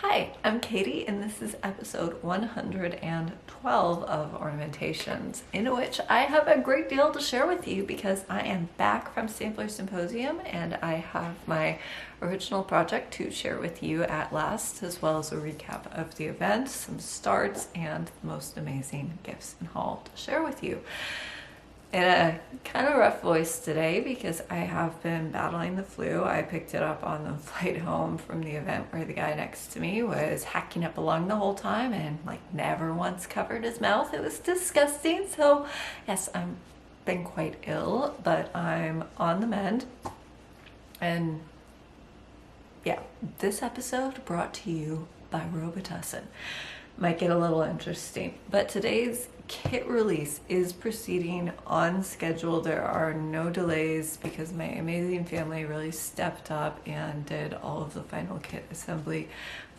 Hi, I'm Katie, and this is episode 112 of Ornamentations, in which I have a great deal to share with you because I am back from Symposium and I have my original project to share with you at last, as well as a recap of the event, some starts, and the most amazing gifts and haul to share with you. In a kind of rough voice today because I have been battling the flu. I picked it up on the flight home from the event where the guy next to me was hacking up a lung the whole time and never once covered his mouth. It was disgusting. So yes, I've been quite ill, but I'm on the mend. And yeah, this episode brought to you by Robitussin. Might get a little interesting, but today's kit release is proceeding on schedule. There are no delays because my amazing family really stepped up and did all of the final kit assembly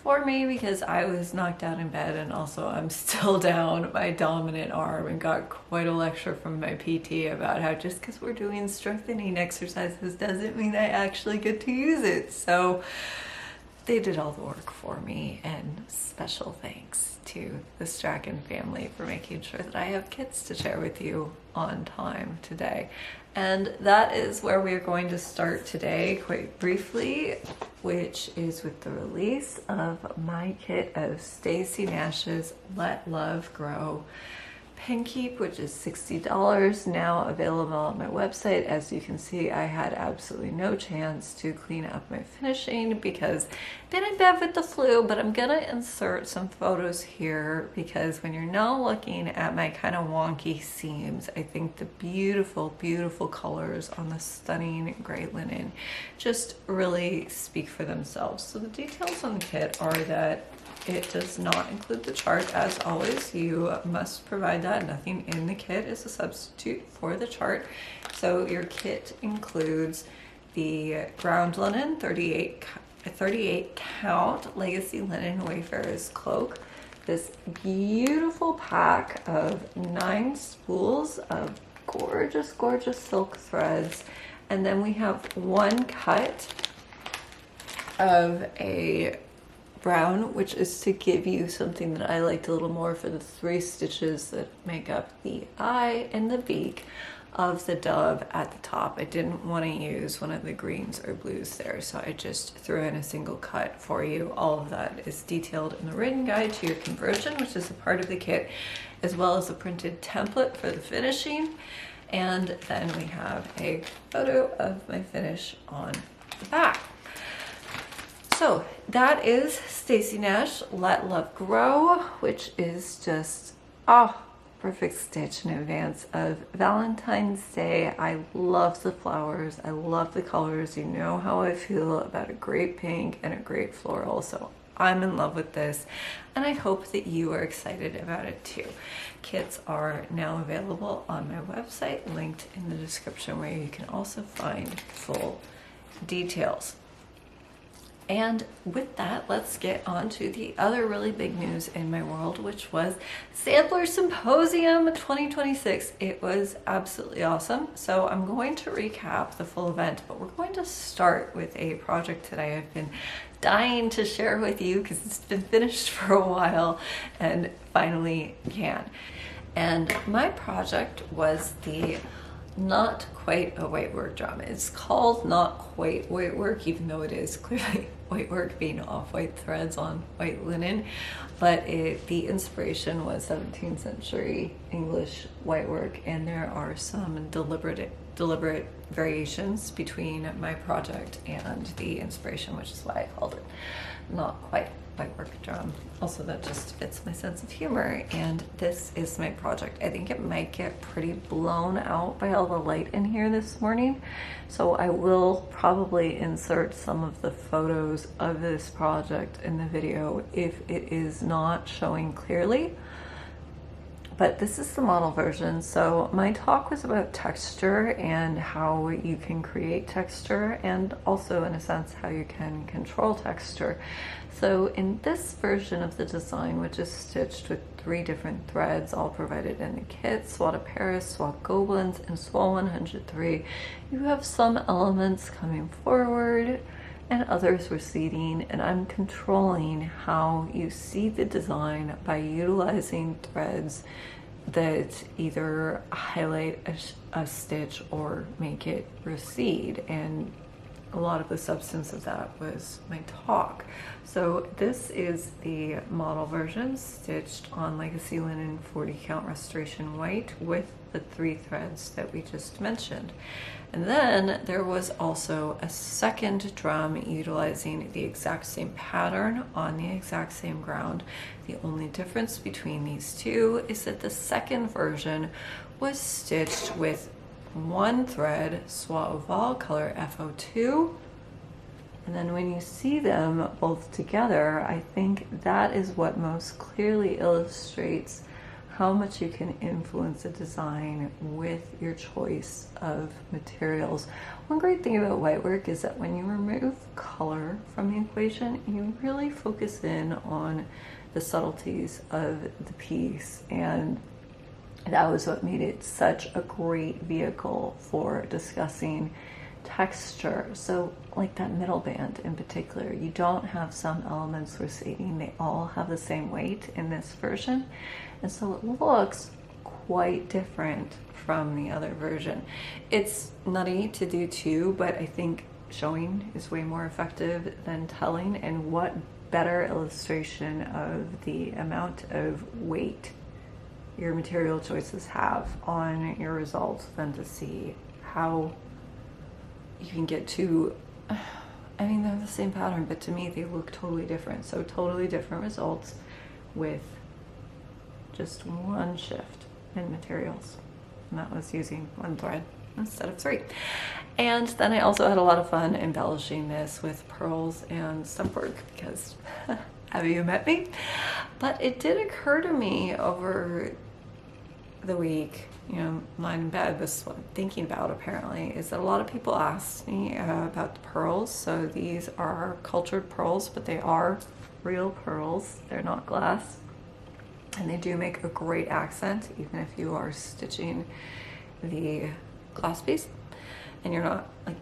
for me because I was knocked out in bed, and also I'm still down my dominant arm and got quite a lecture from my PT about how just because we're doing strengthening exercises doesn't mean I actually get to use it. So they did all the work for me, and special thanks to the Strachan family for making sure that I have kits to share with you on time today. And that is where we are going to start today quite briefly, which is with the release of my kit of Stacy Nash's Let Love Grow Pin Keep, which is $60, now available on my website. As you can see, I had absolutely no chance to clean up my finishing because I've been in bed with the flu, but I'm gonna insert some photos here because when you're now looking at my kind of wonky seams, I think the beautiful, beautiful colors on the stunning gray linen just really speak for themselves. So the details on the kit are that it does not include the chart. As always, you must provide that. Nothing in the kit is a substitute for the chart. So your kit includes the ground linen, 38 count legacy linen wayfarer's cloak, this beautiful pack of 9 spools of gorgeous, gorgeous silk threads, and then we have one cut of a brown, which is to give you something that I liked a little more for the 3 stitches that make up the eye and the beak of the dove at the top. I didn't want to use one of the greens or blues there, so I just threw in a single cut for you. All of that is detailed in the written guide to your conversion, which is a part of the kit, as well as a printed template for the finishing. And then we have a photo of my finish on the back. So that is Stacy Nash, Let Love Grow, which is just, perfect stitch in advance of Valentine's Day. I love the flowers. I love the colors. You know how I feel about a great pink and a great floral. So I'm in love with this, and I hope that you are excited about it too. Kits are now available on my website, linked in the description, where you can also find full details. And with that, let's get on to the other really big news in my world, which was Sampler Symposium 2026. It was absolutely awesome. So I'm going to recap the full event, but we're going to start with a project today I've been dying to share with you because it's been finished for a while and finally can. And my project was the Not Quite a White Work drum. It's called Not Quite White Work, even though it is clearly white work, being off-white threads on white linen. But the inspiration was 17th century English white work, and there are some deliberate variations between my project and the inspiration, which is why I called it Not Quite White Work drum. Also, that just fits my sense of humor, and this is my project. I think it might get pretty blown out by all the light in here this morning, so I will probably insert some of the photos of this project in the video if it is not showing clearly. But this is the model version. So my talk was about texture and how you can create texture, and also in a sense how you can control texture. So in this version of the design, which is stitched with 3 different threads, all provided in the kit, Soie de Paris, Soie Gobelins, and Soie 103, you have some elements coming forward and others receding, and I'm controlling how you see the design by utilizing threads that either highlight a stitch or make it recede, and a lot of the substance of that was my talk. So this is the model version stitched on Legacy Linen 40 count restoration white with the 3 threads that we just mentioned. And then there was also a second drum utilizing the exact same pattern on the exact same ground. The only difference between these two is that the second version was stitched with 1 thread, Soie Oval, color FO2. And then when you see them both together, I think that is what most clearly illustrates how much you can influence a design with your choice of materials. One great thing about white work is that when you remove color from the equation, you really focus in on the subtleties of the piece, and that was what made it such a great vehicle for discussing texture. So like that middle band in particular, you don't have some elements receding, they all have the same weight in this version, and so it looks quite different from the other version. It's nutty to do too, but I think showing is way more effective than telling, and what better illustration of the amount of weight your material choices have on your results than to see how you can get to, I mean, they're the same pattern, but to me they look totally different. So totally different results with just 1 shift in materials, and that was using 1 thread instead of 3. And then I also had a lot of fun embellishing this with pearls and stump work because have you met me? But it did occur to me over the week, you know, lying in bed, this is what I'm thinking about apparently, is that a lot of people ask me about the pearls. So these are cultured pearls, but they are real pearls. They're not glass. And they do make a great accent, even if you are stitching the glass piece and you're not like,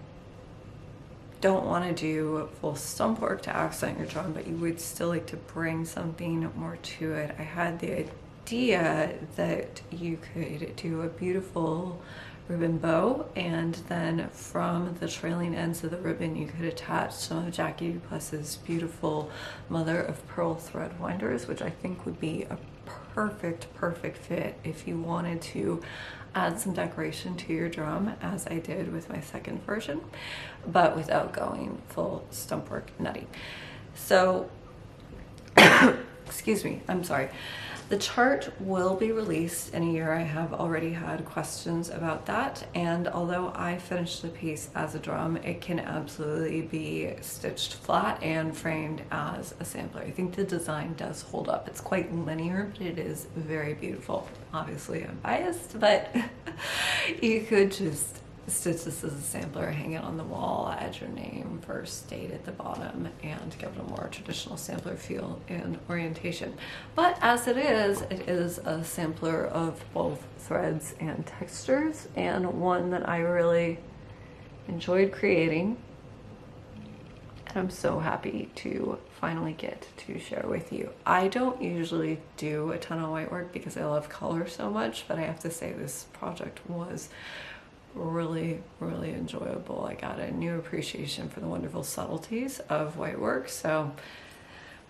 don't want to do full stump work to accent your drum, but you would still like to bring something more to it. I had the idea that you could do a beautiful ribbon bow, and then from the trailing ends of the ribbon you could attach some of Jackie Duplessis's beautiful mother of pearl thread winders, which I think would be a perfect fit if you wanted to add some decoration to your drum, as I did with my second version, but without going full stump work nutty. So excuse me, I'm sorry. The chart will be released in a year. I have already had questions about that, and although I finished the piece as a drum, it can absolutely be stitched flat and framed as a sampler. I think the design does hold up. It's quite linear, but it is very beautiful. Obviously I'm biased, but you could just stitch this as a sampler, hang it on the wall, add your name, first date at the bottom, and give it a more traditional sampler feel and orientation. But as it is a sampler of both threads and textures, and one that I really enjoyed creating, and I'm so happy to finally get to share with you. I don't usually do a ton of white work because I love color so much, but I have to say this project was really enjoyable. I got a new appreciation for the wonderful subtleties of white work, so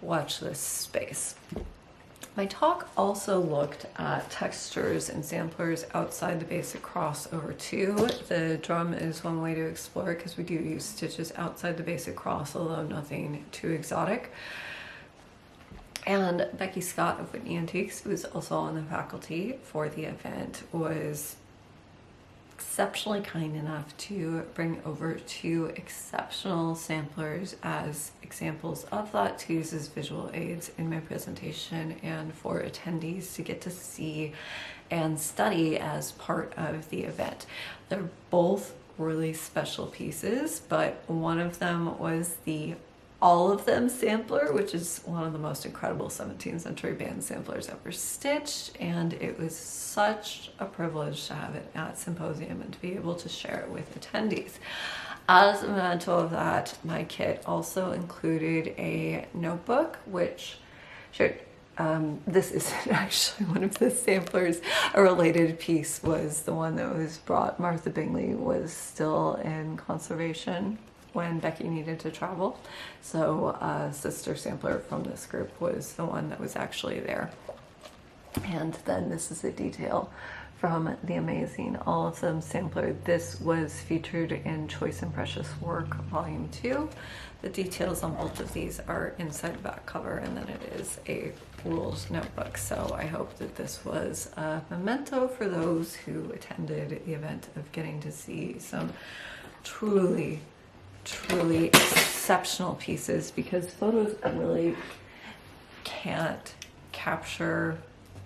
watch this space. My talk also looked at textures and samplers outside the basic crossover too. The drum is one way to explore because we do use stitches outside the basic cross, although nothing too exotic. And Becky Scott of Whitney Antiques, who is also on the faculty for the event, was exceptionally kind enough to bring over 2 exceptional samplers as examples of that to use as visual aids in my presentation, and for attendees to get to see and study as part of the event. They're both really special pieces, but one of them was the All of Them sampler, which is one of the most incredible 17th century band samplers ever stitched, and it was such a privilege to have it at Symposium and to be able to share it with attendees. As a memento of that, my kit also included a notebook, which this isn't actually one of the samplers. A related piece was the one that was brought. Martha Bingley was still in conservation when Becky needed to travel. So a sister sampler from this group was the one that was actually there. And then this is a detail from the amazing All of Them sampler. This was featured in Choice and Precious Work Volume 2. The details on both of these are inside the back cover, and then it is a rules notebook. So I hope that this was a memento for those who attended the event of getting to see some truly, truly exceptional pieces, because photos really can't capture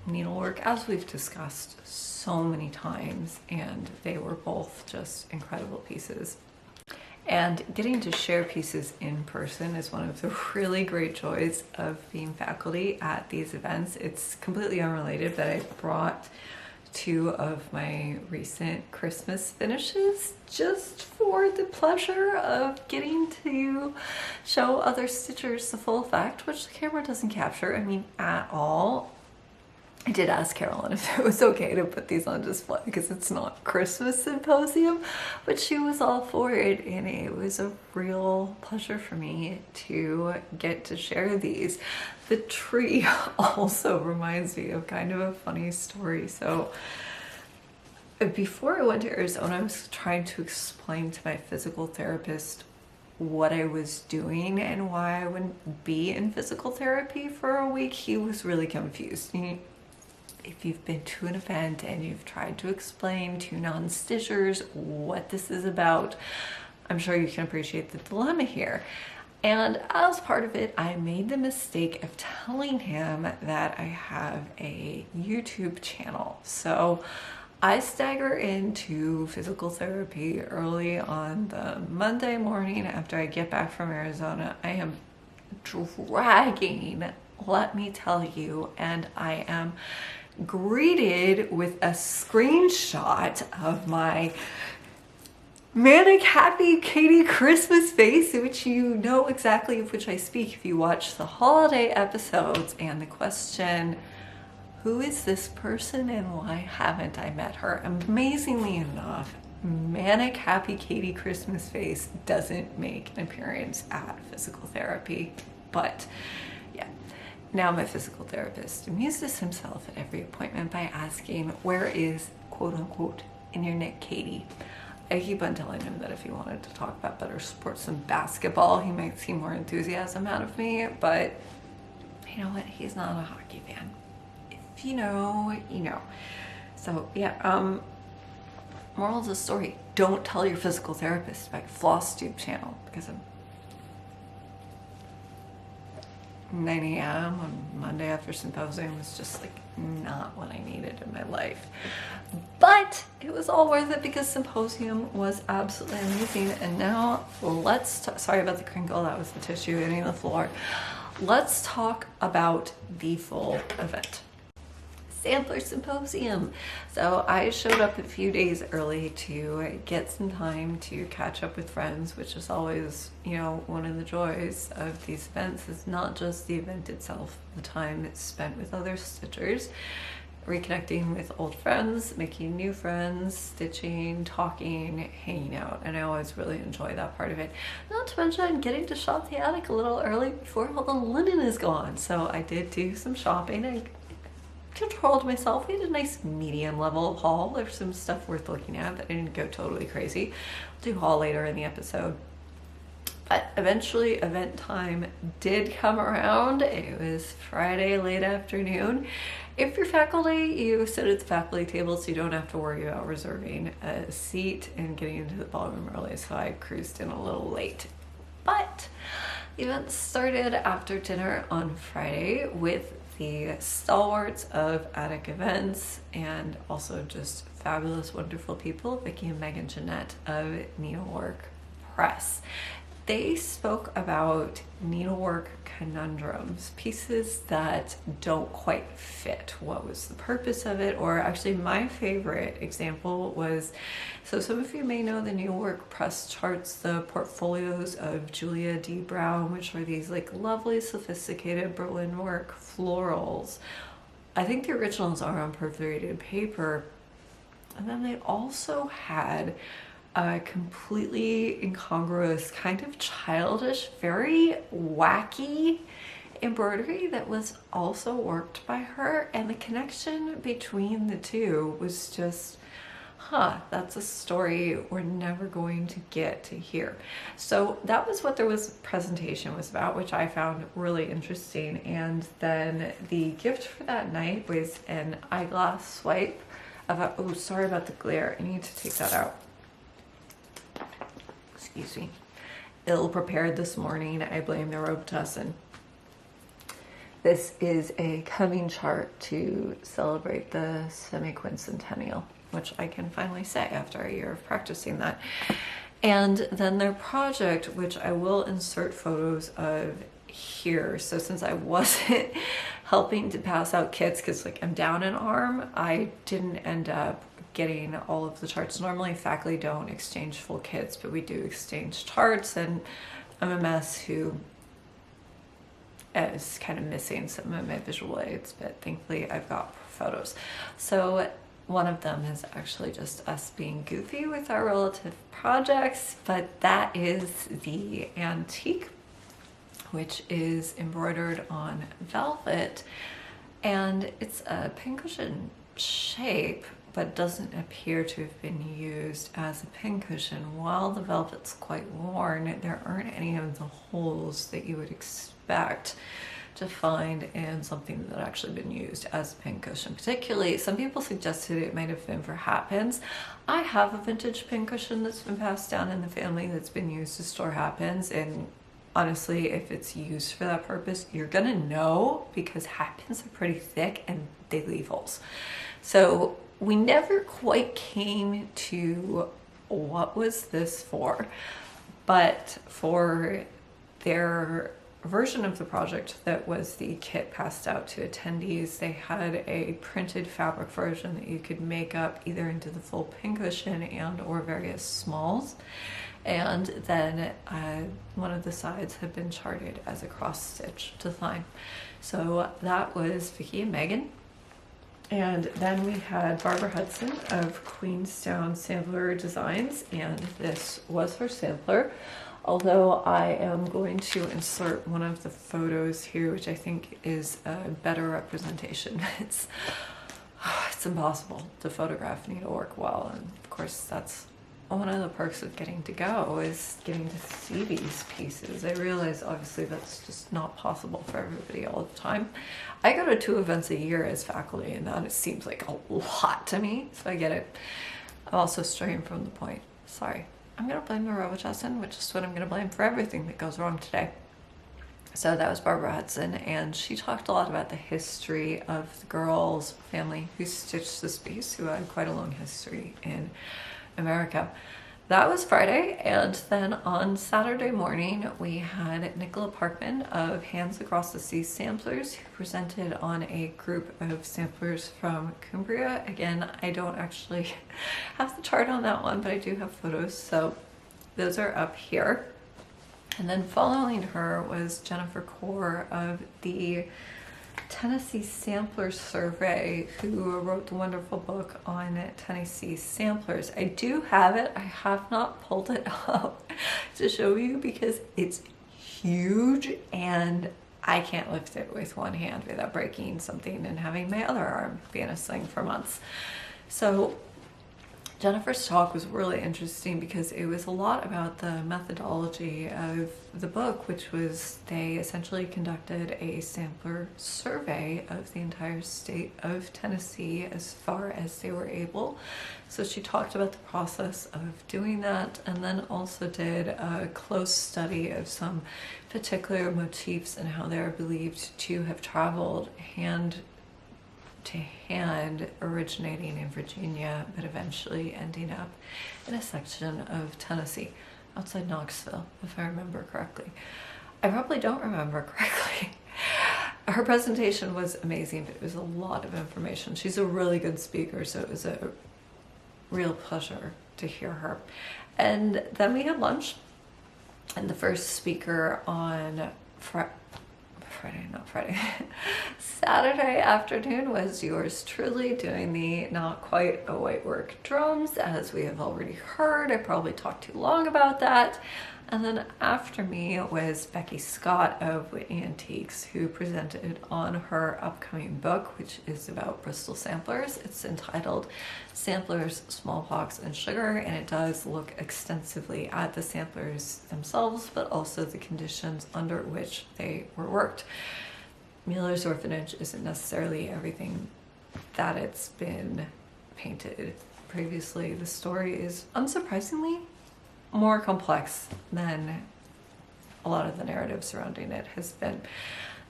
needlework, as we've discussed so many times, and they were both just incredible pieces. And getting to share pieces in person is one of the really great joys of being faculty at these events. It's completely unrelated, but I brought 2 of my recent Christmas finishes just for the pleasure of getting to show other stitchers the full effect, which the camera doesn't capture, I mean, at all. I did ask Carolyn if it was okay to put these on display because it's not Christmas Symposium, but she was all for it, and it was a real pleasure for me to get to share these. The tree also reminds me of kind of a funny story. So before I went to Arizona, I was trying to explain to my physical therapist what I was doing and why I wouldn't be in physical therapy for a week. He was really confused. If you've been to an event and you've tried to explain to non-stitchers what this is about, I'm sure you can appreciate the dilemma here. And as part of it, I made the mistake of telling him that I have a YouTube channel. So I stagger into physical therapy early on the Monday morning after I get back from Arizona. I am dragging, let me tell you, and I am greeted with a screenshot of my manic happy Katie Christmas face, which you know exactly of which I speak if you watch the holiday episodes, and the question, who is this person and why haven't I met her? Amazingly enough, manic happy Katie Christmas face doesn't make an appearance at physical therapy, but yeah. Now my physical therapist amuses himself at every appointment by asking, where is, quote unquote, internet Katie? I keep on telling him that if he wanted to talk about better sports than basketball, he might see more enthusiasm out of me, but you know what? He's not a hockey fan. If you know, you know. So yeah, moral of the story, don't tell your physical therapist about your Flosstube channel, because I'm 9 a.m. on Monday after Symposium was just like not what I needed in my life. But it was all worth it because Symposium was absolutely amazing. And now let's sorry about the crinkle, that was the tissue hitting the floor. Let's talk about the full event. Sampler Symposium. So I showed up a few days early to get some time to catch up with friends, which is always, you know, one of the joys of these events is not just the event itself, the time it's spent with other stitchers, reconnecting with old friends, making new friends, stitching, talking, hanging out, and I always really enjoy that part of it. Not to mention getting to shop the attic a little early before all the linen is gone. So I did do some shopping. I controlled myself. We had a nice medium level haul. There's some stuff worth looking at, but I didn't go totally crazy. I'll do haul later in the episode. But eventually event time did come around. It was Friday late afternoon. If you're faculty, you sit at the faculty table so you don't have to worry about reserving a seat and getting into the ballroom early, so I cruised in a little late. But the event started after dinner on Friday with the stalwarts of attic events and also just fabulous, wonderful people, Vicki and Megan Jeanette of Needlework Press. they spoke about needlework conundrums, pieces that don't quite fit. What was the purpose of it? Or actually, my favorite example was, so some of you may know the needlework press charts, the portfolios of Julia D. Brown, which are these like lovely, sophisticated Berlin work florals. I think the originals are on perforated paper. And then they also had a completely incongruous, kind of childish, very wacky embroidery that was also worked by her. And the connection between the two was just, that's a story we're never going to get to hear. So that was what presentation was about, which I found really interesting. And then the gift for that night was an eyeglass swipe of oh, sorry about the glare. I need to take that out. Excuse me. Ill prepared this morning. I blame the Robitussin. This is a coming chart to celebrate the semi-quincentennial, which I can finally say after a year of practicing that. And then their project, which I will insert photos of here. So since I wasn't helping to pass out kits, because like I'm down an arm, I didn't end up getting all of the charts. Normally faculty don't exchange full kits, but we do exchange charts, and I'm a mess who is kind of missing some of my visual aids, but thankfully I've got photos. So one of them is actually just us being goofy with our relative projects, but that is the antique, which is embroidered on velvet, and it's a pincushion shape, but doesn't appear to have been used as a pincushion. While the velvet's quite worn, there aren't any of the holes that you would expect to find in something that actually been used as a pincushion. Particularly, some people suggested it might have been for hat pins. I have a vintage pincushion that's been passed down in the family that's been used to store hat pins, and honestly, if it's used for that purpose, you're gonna know, because hat pins are pretty thick and they leave holes. So we never quite came to what was this for, but for their version of the project that was the kit passed out to attendees, they had a printed fabric version that you could make up either into the full pincushion and or various smalls. And then one of the sides had been charted as a cross stitch design. So that was Vicki and Megan. And then we had Barbara Hudson of Queenstown Sampler Designs, and this was her sampler. Although I am going to insert one of the photos here, which I think is a better representation. It's impossible to photograph needlework well, and of course that's one of the perks of getting to go, is getting to see these pieces. I realize obviously that's just not possible for everybody all the time. I go to 2 events a year as faculty, and that it seems like a lot to me, so I get it. I'm also straying from the point. Sorry. I'm gonna blame the Robitussin, which is what I'm gonna blame for everything that goes wrong today. So that was Barbara Hudson, and she talked a lot about the history of the girls' family who stitched this piece, who had quite a long history in America. That was Friday, and then on Saturday morning we had Nicola Parkman of Hands Across the Sea Samplers, who presented on a group of samplers from Cumbria. Again, I don't actually have the chart on that one, but I do have photos, so those are up here. And then following her was Jennifer Core of the Tennessee Sampler Survey, who wrote the wonderful book on Tennessee samplers. I do have it. I have not pulled it up to show you because it's huge and I can't lift it with one hand without breaking something and having my other arm be in a sling for months. So Jennifer's talk was really interesting because it was a lot about the methodology of the book, which was they essentially conducted a sampler survey of the entire state of Tennessee as far as they were able. So she talked about the process of doing that, and then also did a close study of some particular motifs and how they're believed to have traveled hand to hand, originating in Virginia, but eventually ending up in a section of Tennessee. outside Knoxville, if I remember correctly. I probably don't remember correctly. Her presentation was amazing, but it was a lot of information. She's a really good speaker, so it was a real pleasure to hear her. And then we had lunch, and the first speaker on Saturday afternoon was yours truly, doing the Not Quite a White Work drums, as we have already heard. I probably talked too long about that. And then after me was Becky Scott of Whitney Antiques, who presented on her upcoming book, which is about Bristol samplers. It's entitled Samplers, Smallpox, and Sugar, and it does look extensively at the samplers themselves, but also the conditions under which they were worked. Mueller's orphanage isn't necessarily everything that it's been painted previously. The story is unsurprisingly more complex than a lot of the narrative surrounding it has been.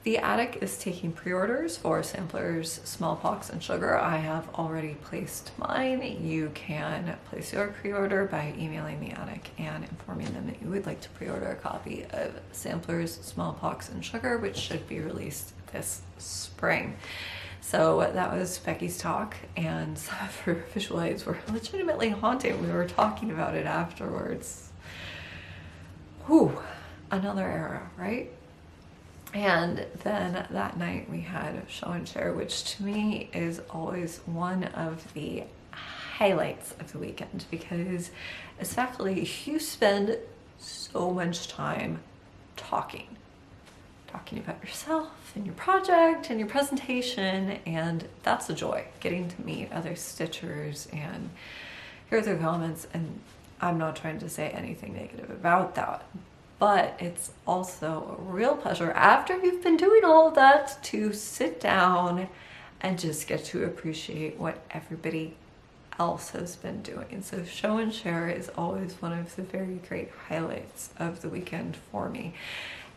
The attic is taking pre-orders for samplers, Smallpox, and Sugar. I have already placed mine. You can place your pre-order by emailing the attic and informing them that you would like to pre-order a copy of Samplers, Smallpox, and Sugar, which should be released this spring. So that was Becky's talk, and some of her visual aids were legitimately haunting. We were talking about it afterwards. Whew, another era, right? And then that night we had show and share, which to me is always one of the highlights of the weekend, because as faculty, you spend so much time talking about yourself and your project and your presentation, and that's a joy, getting to meet other stitchers and hear their comments. And I'm not trying to say anything negative about that, but it's also a real pleasure after you've been doing all of that to sit down and just get to appreciate what everybody else has been doing. So show and share is always one of the very great highlights of the weekend for me.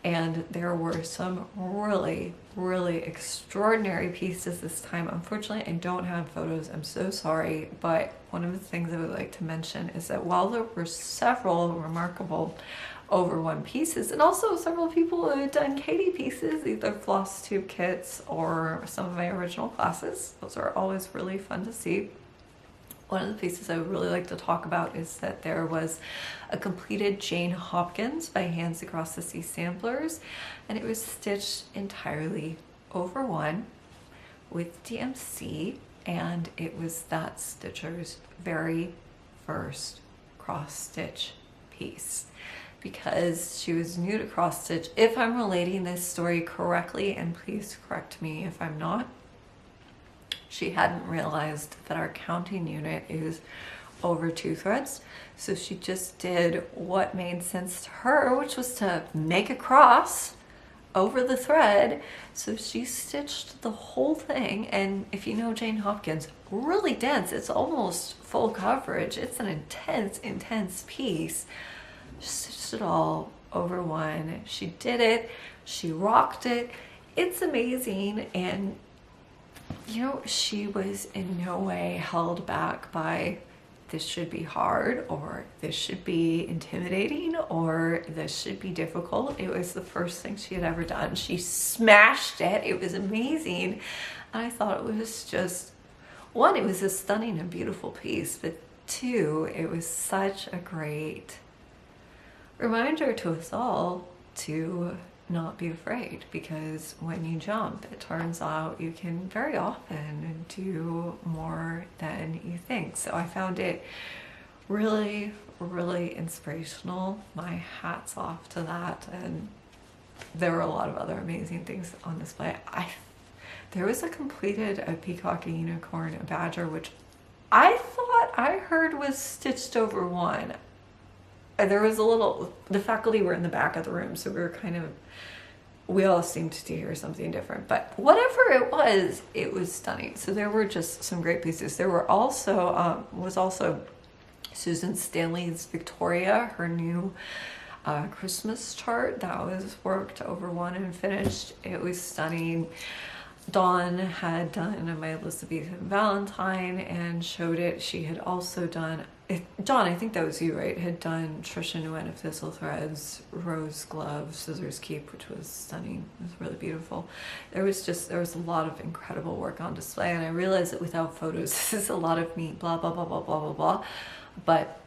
And there were some really, really extraordinary pieces this time. Unfortunately, I don't have photos. I'm so sorry. But one of the things I would like to mention is that while there were several remarkable over one pieces, and also several people who had done Katie pieces, either Flosstube kits or some of my original classes, those are always really fun to see. One of the pieces I would really like to talk about is that there was a completed Jane Hopkins by Hands Across the Sea Samplers, and it was stitched entirely over one with DMC, and it was that stitcher's very first cross stitch piece, because she was new to cross stitch. If I'm relating this story correctly, and please correct me if I'm not, she hadn't realized that our counting unit is over 2 threads. So she just did what made sense to her, which was to make a cross over the thread. So she stitched the whole thing. And if you know Jane Hopkins, really dense, it's almost full coverage. It's an intense piece. She stitched it all over one. She did it. She rocked it. It's amazing. And you know, she was in no way held back by this should be hard, or this should be intimidating, or this should be difficult. It was the first thing she had ever done. She smashed it. It was amazing. I thought it was just, one, it was a stunning and beautiful piece, but two, it was such a great reminder to us all to not be afraid, because when you jump, it turns out you can very often do more than you think. So I found it really, really inspirational. My hat's off to that. And there were a lot of other amazing things on display. There was a completed a peacock, a unicorn, a badger, which I thought I heard was stitched over one. There was a little, the faculty were in the back of the room, so we all seemed to hear something different, but whatever it was stunning. So there were just some great pieces. There were also, was also Susan Stanley's Victoria, her new Christmas chart that was worked over one and finished. It was stunning. Dawn had done my Elizabethan Valentine and showed it. She had also done John, I think that was you, right? Had done Trisha Nguyen of Thistle Threads, Rose Glove, Scissors Keep, which was stunning. It was really beautiful. There was a lot of incredible work on display, and I realized that without photos, this is a lot of me, blah, blah, blah, blah, blah, blah, blah. But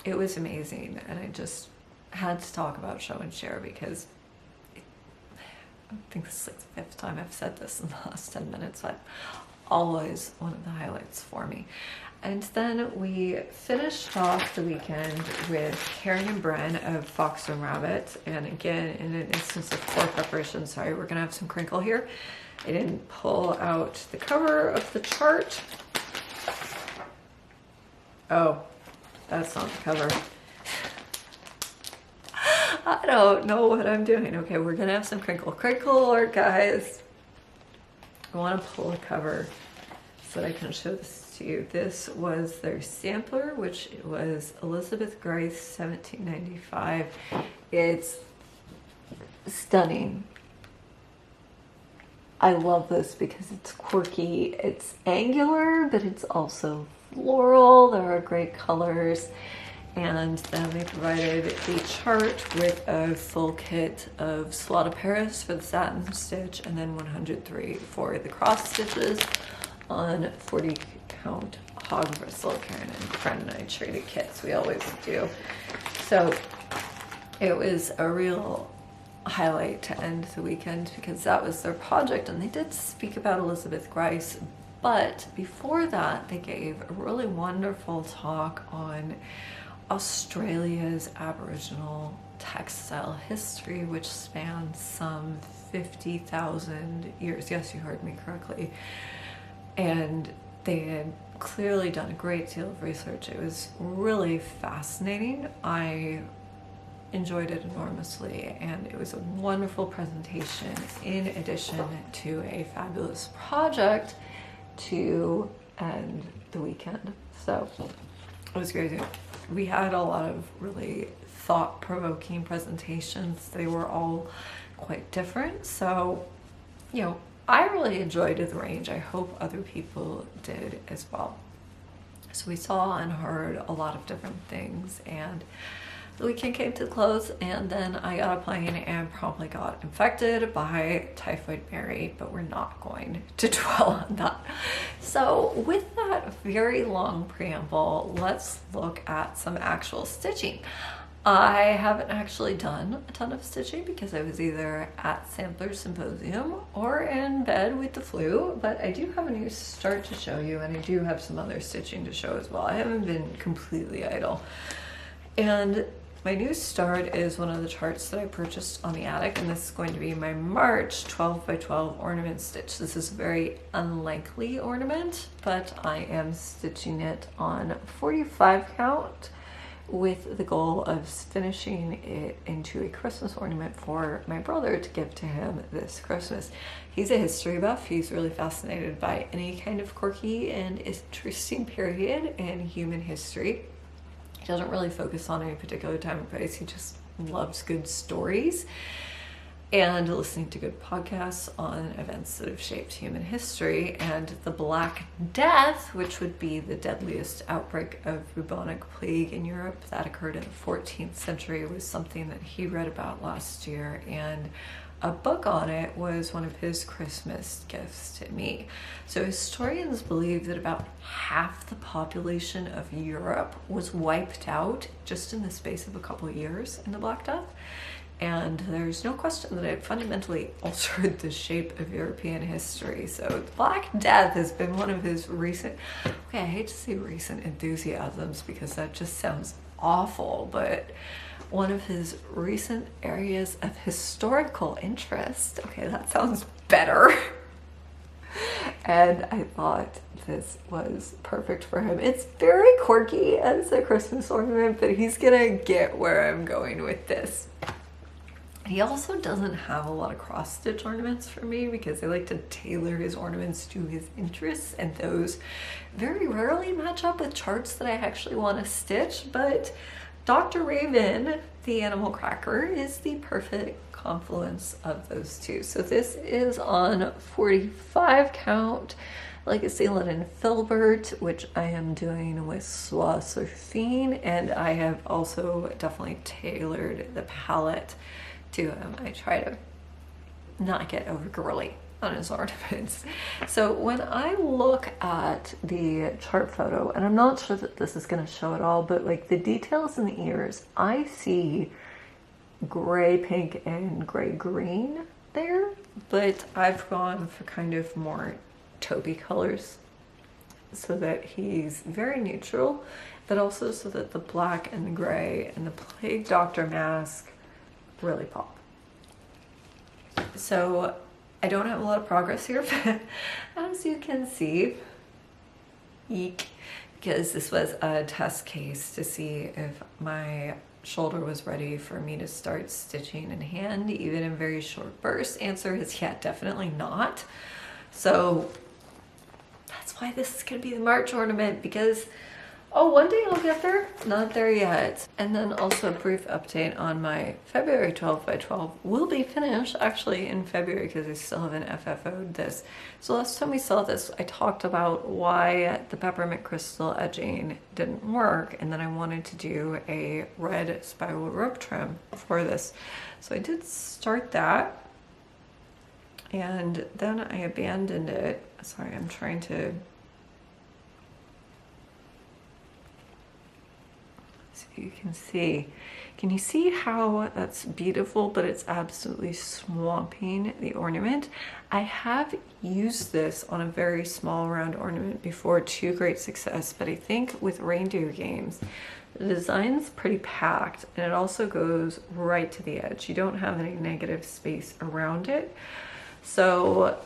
it was amazing, and I just had to talk about show and share because I think this is like the 5th time I've said this in the last 10 minutes, but always one of the highlights for me. And then we finished off the weekend with Karen and Bren of Fox and Rabbit. And again, in an instance of poor preparation, sorry, we're gonna have some crinkle here. I didn't pull out the cover of the chart. Oh, that's not the cover. I don't know what I'm doing. Okay, we're gonna have some crinkle. Crinkle alert, guys. I wanna pull a cover so that I can show this to you. This was their sampler, which was Elizabeth Grace 1795. It's stunning. I love this because it's quirky. It's angular, but it's also floral. There are great colors. And then they provided a chart with a full kit of Soie de Paris for the satin stitch, and then 103 for the cross stitches on 40 count hog bristle. Karen and Friend and I traded kits, we always do. So it was a real highlight to end the weekend because that was their project, and they did speak about Elizabeth Grace, but before that they gave a really wonderful talk on Australia's Aboriginal textile history, which spans some 50,000 years. Yes, you heard me correctly. And they had clearly done a great deal of research. It was really fascinating. I enjoyed it enormously, and it was a wonderful presentation in addition to a fabulous project to end the weekend. So it was great. We had a lot of really thought-provoking presentations. They were all quite different. So, you know, I really enjoyed the range. I hope other people did as well. So we saw and heard a lot of different things, and the weekend came to a close, and then I got a plane and promptly got infected by Typhoid Mary, but we're not going to dwell on that. So with that very long preamble, let's look at some actual stitching. I haven't actually done a ton of stitching because I was either at Sampler Symposium or in bed with the flu, but I do have a new start to show you, and I do have some other stitching to show as well. I haven't been completely idle. And my new start is one of the charts that I purchased on the attic, and this is going to be my March 12 by 12 ornament stitch. This is a very unlikely ornament, but I am stitching it on 45 count with the goal of finishing it into a Christmas ornament for my brother to give to him this Christmas. He's a history buff. He's really fascinated by any kind of quirky and interesting period in human history. He doesn't really focus on any particular time or place. He just loves good stories and listening to good podcasts on events that have shaped human history. And the Black Death, which would be the deadliest outbreak of bubonic plague in Europe that occurred in the 14th century, was something that he read about last year, and a book on it was one of his Christmas gifts to me. So historians believe that about half the population of Europe was wiped out just in the space of a couple of years in the Black Death. And there's no question that it fundamentally altered the shape of European history. So the Black Death has been one of his recent, okay, I hate to say recent enthusiasms because that just sounds awful, but one of his recent areas of historical interest. Okay, that sounds better. And I thought this was perfect for him. It's very quirky as a Christmas ornament, but he's gonna get where I'm going with this. He also doesn't have a lot of cross-stitch ornaments for me because I like to tailor his ornaments to his interests, and those very rarely match up with charts that I actually want to stitch, but Dr. Raven, the animal cracker, is the perfect confluence of those two. So this is on 45 count. Legacy Linen Filbert, which I am doing with Soie Surfine, and I have also definitely tailored the palette to him. I try to not get over girly on his ornaments. So when I look at the chart photo, and I'm not sure that this is going to show it all, but like the details in the ears, I see gray, pink, and gray green there, but I've gone for kind of more taupey colors so that he's very neutral, but also so that the black and the gray and the Plague Doctor mask really pop. So I don't have a lot of progress here, but as you can see, eek, because this was a test case to see if my shoulder was ready for me to start stitching in hand, even in very short bursts. Answer is yeah, definitely not. So that's why this is gonna be the March ornament, because oh, one day I'll get there, not there yet. And then also a brief update on my February 12 by 12 will be finished actually in February because I still haven't FFO'd this. So last time we saw this, I talked about why the peppermint crystal edging didn't work, and then I wanted to do a red spiral rope trim for this. So I did start that, and then I abandoned it. Sorry, I'm trying to you can see. Can you see how that's beautiful, but it's absolutely swamping the ornament? I have used this on a very small round ornament before to great success, but I think with reindeer games, the design's pretty packed and it also goes right to the edge. You don't have any negative space around it. So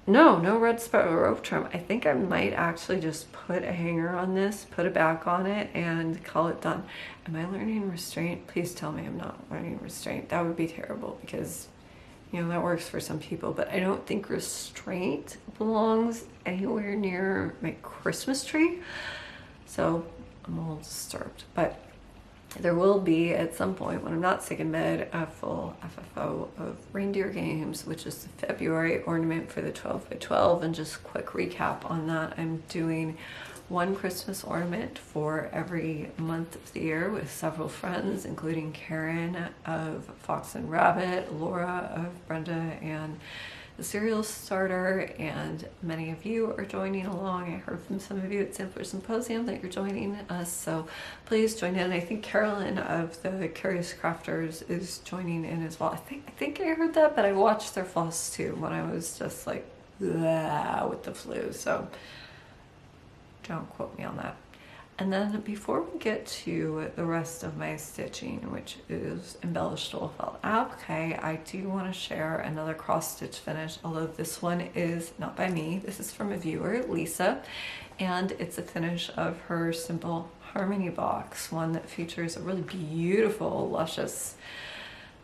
no red spiral rope trim. I think I might actually just put a hanger on this, put a back on it, and call it done. Am I learning restraint? Please tell me I'm not learning restraint. That would be terrible because, you know, that works for some people, but I don't think restraint belongs anywhere near my Christmas tree. So I'm a little disturbed, but there will be at some point when I'm not sick in bed a full FFO of reindeer games, which is the February ornament for the 12 by 12. And just quick recap on that, I'm doing one Christmas ornament for every month of the year with several friends, including Karen of Fox and Rabbit, Laura of Brenda and the Cereal Starter, and many of you are joining along. I heard from some of you at Symposium that you're joining us, so please join in. I think Carolyn of the Curious Crafters is joining in as well. I think I heard that, but I watched their Flosstube when I was just like with the flu, so don't quote me on that. And then before we get to the rest of my stitching, which is embellished wool felt applique, I do want to share another cross stitch finish, although this one is not by me. This is from a viewer, Lisa, and it's a finish of her Simple Harmony box, one that features a really beautiful, luscious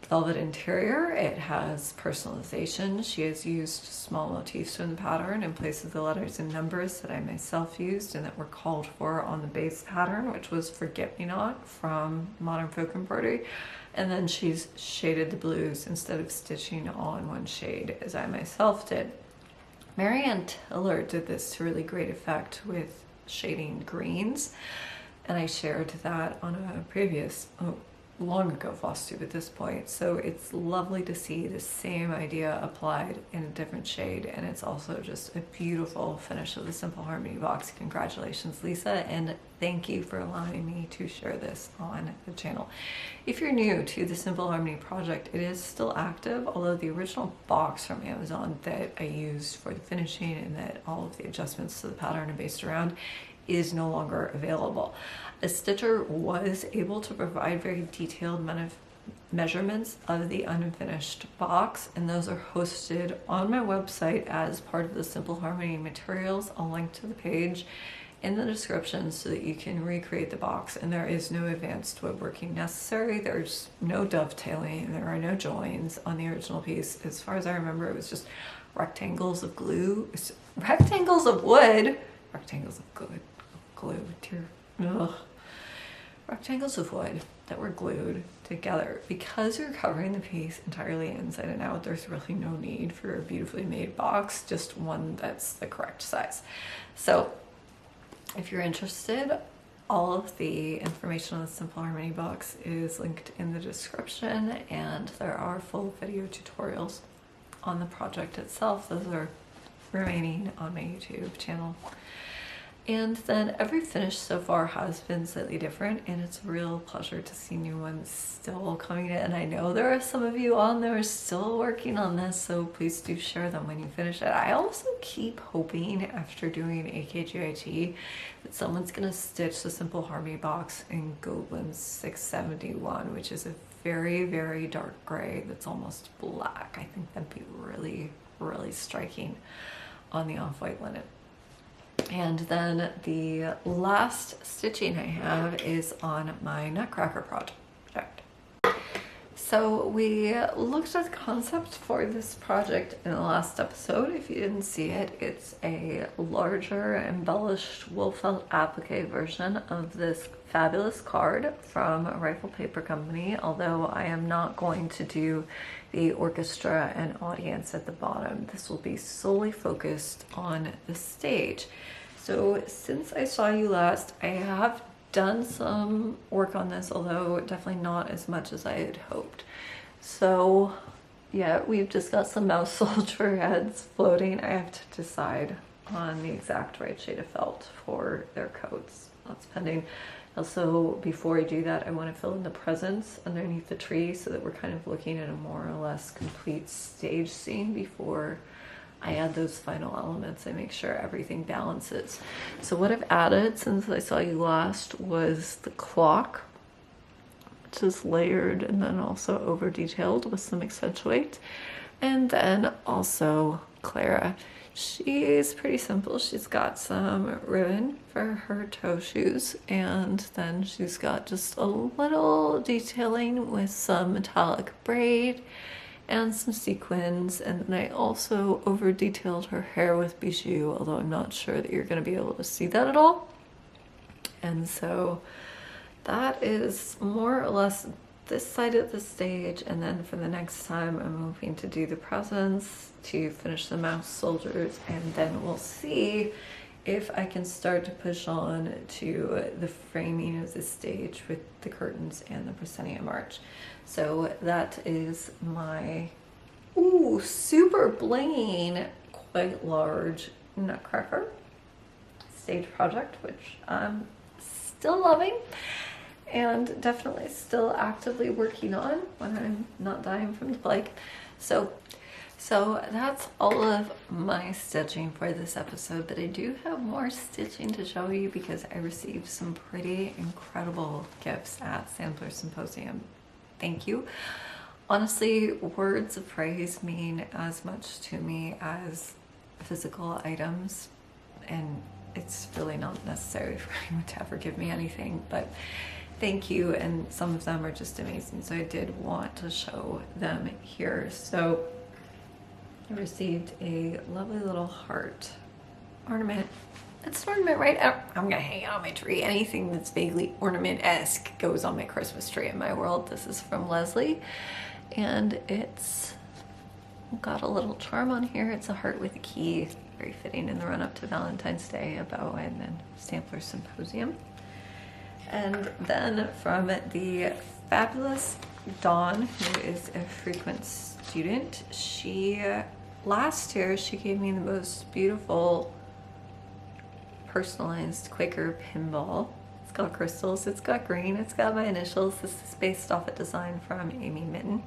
velvet interior. It has personalization. She has used small motifs in the pattern in place of the letters and numbers that I myself used and that were called for on the base pattern, which was Forget-Me-Not from Modern Folk Embroidery. And then she's shaded the blues instead of stitching all in one shade as I myself did. Marianne Tiller did this to really great effect with shading greens, and I shared that on a previous long ago Flosstube at this point, so it's lovely to see the same idea applied in a different shade, and it's also just a beautiful finish of the Simple Harmony box. Congratulations, Lisa, and thank you for allowing me to share this on the channel. If you're new to the Simple Harmony project, it is still active, although the original box from Amazon that I used for the finishing and that all of the adjustments to the pattern are based around is no longer available. A stitcher was able to provide very detailed measurements of the unfinished box, and those are hosted on my website as part of the Simple Harmony materials. I'll link to the page in the description so that you can recreate the box, and there is no advanced woodworking necessary. There's no dovetailing, there are no joins on the original piece. As far as I remember, it was just rectangles of glue, rectangles of wood, rectangles of glue, dear, ugh. Rectangles of wood that were glued together. Because you're covering the piece entirely inside and out, there's really no need for a beautifully made box, just one that's the correct size. So if you're interested, all of the information on the Simple Harmony box is linked in the description, and there are full video tutorials on the project itself. Those are remaining on my YouTube channel. And then every finish so far has been slightly different, and it's a real pleasure to see new ones still coming in. And I know there are some of you on there still working on this, so please do share them when you finish it. I also keep hoping after doing AKGIT that someone's gonna stitch the Simple Harmony box in Goblin 671, which is a very, very dark gray that's almost black. I think that'd be really, really striking on the off-white linen. And then the last stitching I have is on my Nutcracker project. So we looked at the concept for this project in the last episode. If you didn't see it, it's a larger embellished wool felt applique version of this fabulous card from Rifle Paper Company, although I am not going to do the orchestra and audience at the bottom. This will be solely focused on the stage. So since I saw you last, I have done some work on this, although definitely not as much as I had hoped. So yeah, we've just got some mouse soldier heads floating. I have to decide on the exact right shade of felt for their coats. That's pending. Also, before I do that, I want to fill in the presents underneath the tree so that we're kind of looking at a more or less complete stage scene before I add those final elements. I make sure everything balances. So what I've added since I saw you last was the clock, which is layered and then also over detailed with some accentuate. And then also Clara. She is pretty simple. She's got some ribbon for her toe shoes, and then she's got just a little detailing with some metallic braid and some sequins. And then I also over detailed her hair with Bijoux, although I'm not sure that you're going to be able to see that at all. And so that is more or less this side of the stage, and then for the next time I'm hoping to do the presents, to finish the mouse soldiers, and then we'll see if I can start to push on to the framing of the stage with the curtains and the proscenium arch. So that is my super bling, quite large Nutcracker stage project, which I'm still loving and definitely still actively working on when I'm not dying from the plague. So that's all of my stitching for this episode, but I do have more stitching to show you because I received some pretty incredible gifts at Sampler Symposium. Thank you. Honestly, words of praise mean as much to me as physical items, and it's really not necessary for anyone to ever give me anything, but thank you, and some of them are just amazing, so I did want to show them here. So I received a lovely little heart ornament. It's an ornament, right? I'm gonna hang it on my tree. Anything that's vaguely ornament-esque goes on my Christmas tree in my world. This is from Leslie, and it's got a little charm on here. It's a heart with a key, very fitting in the run-up to Valentine's Day, a bow, and then Sampler Symposium. And then from the fabulous Dawn, who is a frequent student, last year she gave me the most beautiful personalized Quaker pinball. It's got crystals, it's got green, it's got my initials. This is based off a design from Amy Mitten.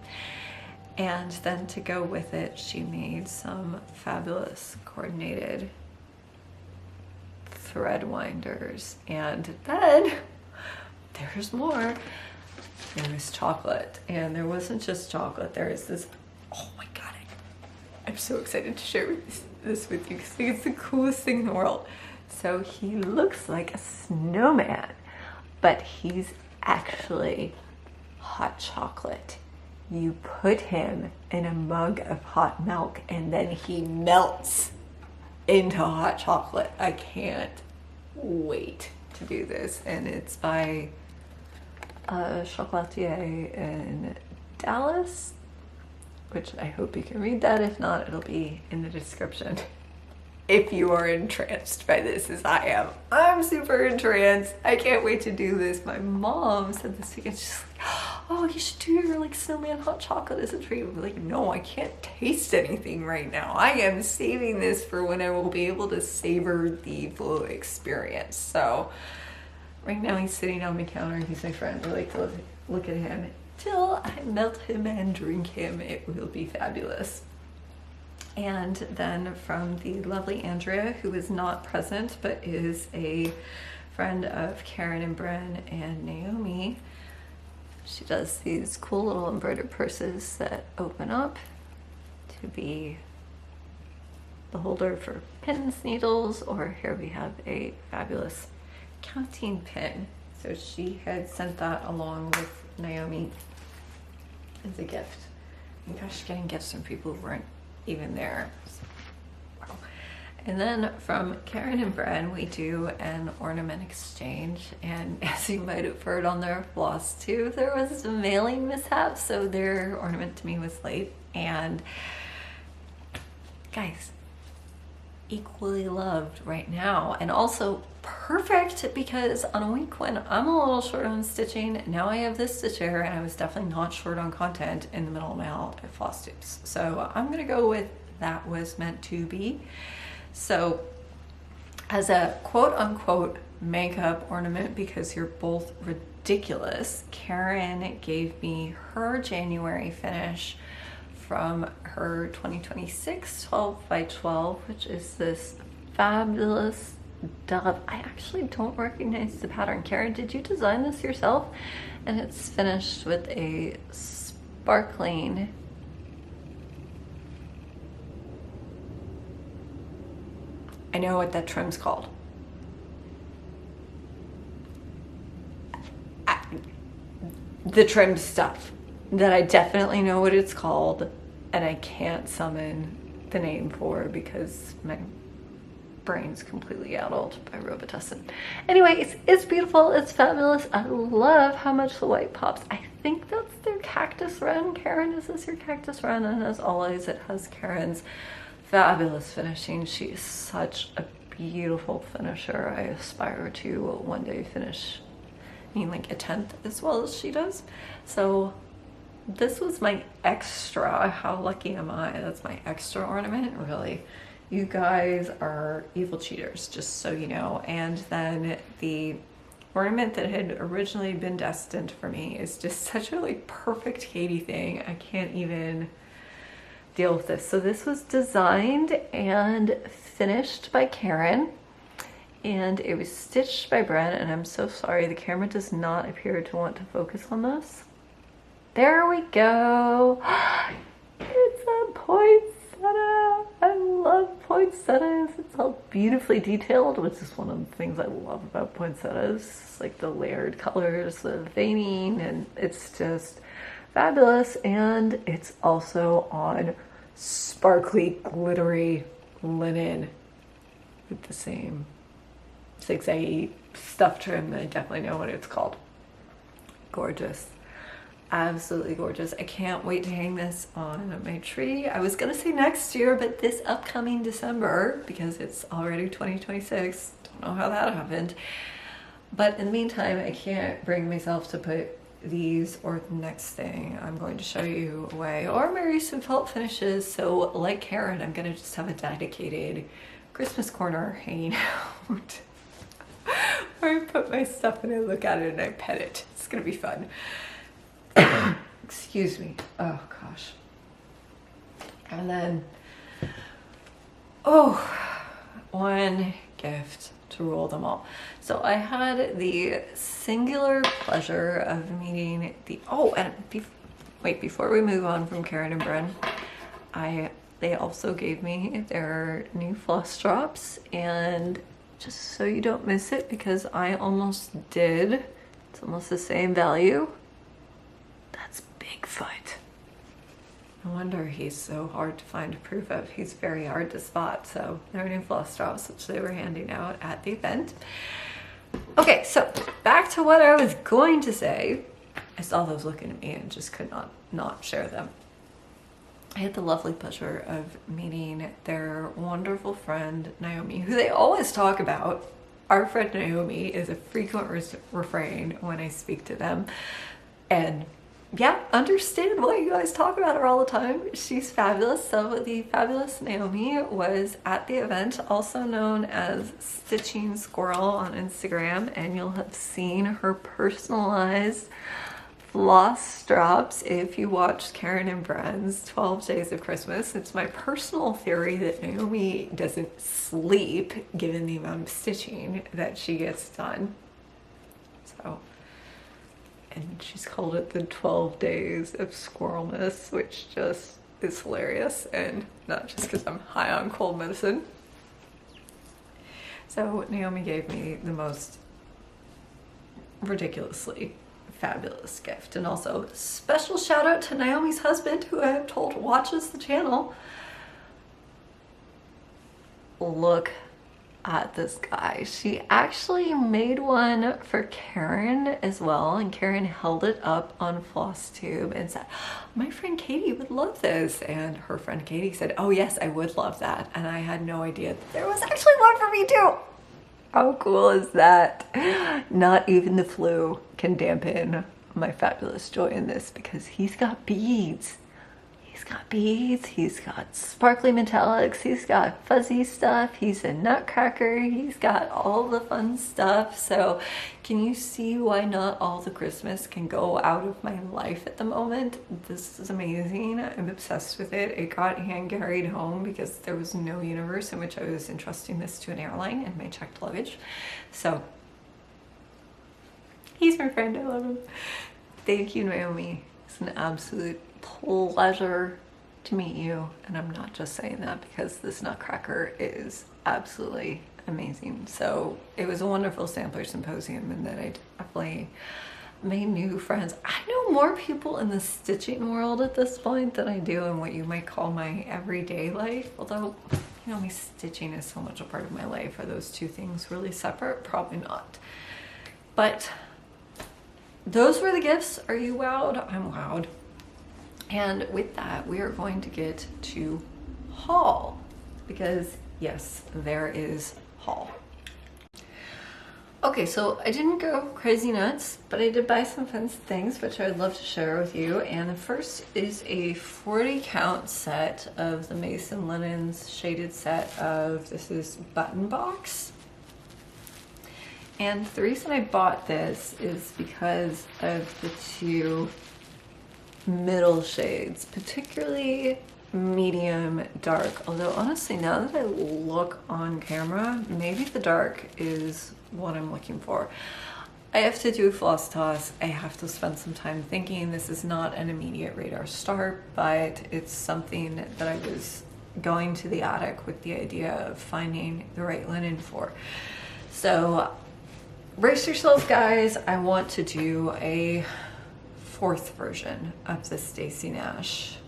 And then to go with it, she made some fabulous coordinated thread winders. And then there's more. There was chocolate, and there wasn't just chocolate. There is this, oh my god, I'm so excited to share this with you because I think it's the coolest thing in the world. So he looks like a snowman, but he's actually hot chocolate. You put him in a mug of hot milk and then he melts into hot chocolate. I can't wait to do this. And it's by chocolatier in Dallas, which I hope you can read that. If not, it'll be in the description. If you are entranced by this as I am. I'm super entranced. I can't wait to do this. My mom said this weekend, she's like, oh, you should do your like snowman hot chocolate as a treat. I'm like, no, I can't taste anything right now. I am saving this for when I will be able to savor the full experience. So right now he's sitting on my counter. He's my friend. I like to look at him till I melt him and drink him. It will be fabulous. And then from the lovely Andrea, who is not present but is a friend of Karen and Bren and Naomi, she does these cool little embroidered purses that open up to be the holder for pins, needles, or here we have a fabulous counting pin. So she had sent that along with Naomi as a gift. And gosh, getting gifts from people who weren't even there. Wow. And then from Karen and Bren, we do an ornament exchange, and as you might have heard on their Flosstube, there was a mailing mishap, so their ornament to me was late. And guys, equally loved right now, and also perfect because on a week when I'm a little short on stitching, now I have this stitcher, and I was definitely not short on content in the middle of my haul at Flosstubes. So I'm gonna go with that was meant to be. So as a quote unquote makeup ornament, because you're both ridiculous, Karen gave me her January finish from her 2026 12 by 12, which is this fabulous dove. I actually don't recognize the pattern. Karen, did you design this yourself? And it's finished with a sparkling I know what that trim's called. The trim stuff that I definitely know what it's called, and I can't summon the name for because my brain's completely addled by Robitussin. Anyway, it's beautiful, it's fabulous. I love how much the white pops. I think that's their cactus wren. Karen, is this your cactus wren? And as always, it has Karen's fabulous finishing. She is such a beautiful finisher. I aspire to one day finish, I mean, like a 10th as well as she does. So this was my extra. How lucky am I? That's my extra ornament, really. You guys are evil cheaters, just so you know. And then the ornament that had originally been destined for me is just such a like perfect Katie thing. I can't even deal with this. So this was designed and finished by Karen, and it was stitched by Bren, and I'm so sorry the camera does not appear to want to focus on this. There we go. It's a poinsettia. I love poinsettias. It's all beautifully detailed, which is one of the things I love about poinsettias. It's like the layered colors, the veining, and it's just fabulous. And it's also on sparkly, glittery linen with the same zigzaggy stuff trim. I definitely know what it's called. Gorgeous. Absolutely gorgeous. I can't wait to hang this on my tree. I was gonna say next year, but this upcoming December, because it's already 2026. Don't know how that happened. But in the meantime, I can't bring myself to put these or the next thing I'm going to show you away, or my recent felt finishes. So like Karen, I'm gonna just have a dedicated Christmas corner hanging out where I put my stuff and I look at it and I pet it. It's gonna be fun. Excuse me. Oh gosh. And then, oh, one gift to rule them all. So I had the singular pleasure of meeting the, oh, and wait, before we move on from Karen and Bren, they also gave me their new floss drops, and just so you don't miss it, because I almost did, it's almost the same value. That's Bigfoot. No wonder he's so hard to find proof of. He's very hard to spot. So they're new floss drops, which they were handing out at the event. Okay, so back to what I was going to say. I saw those looking at me and just could not share them. I had the lovely pleasure of meeting their wonderful friend Naomi, who they always talk about. Our friend Naomi is a frequent refrain when I speak to them. And yeah, understand why you guys talk about her all the time. She's fabulous. So the fabulous Naomi was at the event, also known as Stitching Squirrel on Instagram, and you'll have seen her personalized floss drops if you watched Karen and Bren's 12 Days of Christmas. It's my personal theory that Naomi doesn't sleep given the amount of stitching that she gets done. So, and she's called it the 12 Days of Squirrelness, which just is hilarious, and not just because I'm high on cold medicine. So Naomi gave me the most ridiculously fabulous gift. And also special shout out to Naomi's husband, who I have told watches the channel. Look at this guy. She actually made one for Karen as well, and Karen held it up on Flosstube and said, my friend Katie would love this, and her friend Katie said, oh yes, I would love that. And I had no idea that there was actually one for me too. How cool is that? Not even the flu can dampen my fabulous joy in this, because he's got beads. He's got beads, he's got sparkly metallics, he's got fuzzy stuff, he's a nutcracker, he's got all the fun stuff. So can you see why not all the Christmas can go out of my life at the moment? This is amazing. I'm obsessed with it. It got hand carried home because there was no universe in which I was entrusting this to an airline in my checked luggage. So he's my friend, I love him. Thank you, Naomi. It's an absolute pleasure to meet you, and I'm not just saying that because this nutcracker is absolutely amazing. So it was a wonderful sampler symposium, and then I definitely made new friends. I know more people in the stitching world at this point than I do in what you might call my everyday life, although, you know, my stitching is so much a part of my life. Are those two things really separate? Probably not. But those were the gifts. Are you wowed? I'm wowed. And with that, we are going to get to haul, because yes, there is haul. Okay, so I didn't go crazy nuts, but I did buy some fun things which I'd love to share with you. And the first is a 40 count set of the Mason Linens shaded set of, this is Button Box. And the reason I bought this is because of the two middle shades, particularly medium dark. Although honestly, now that I look on camera, maybe the dark is what I'm looking for. I have to do a floss toss. I have to spend some time thinking. This is not an immediate radar start, but it's something that I was going to the attic with the idea of finding the right linen for. So brace yourselves, guys. I want to do a fourth version of the Stacy Nash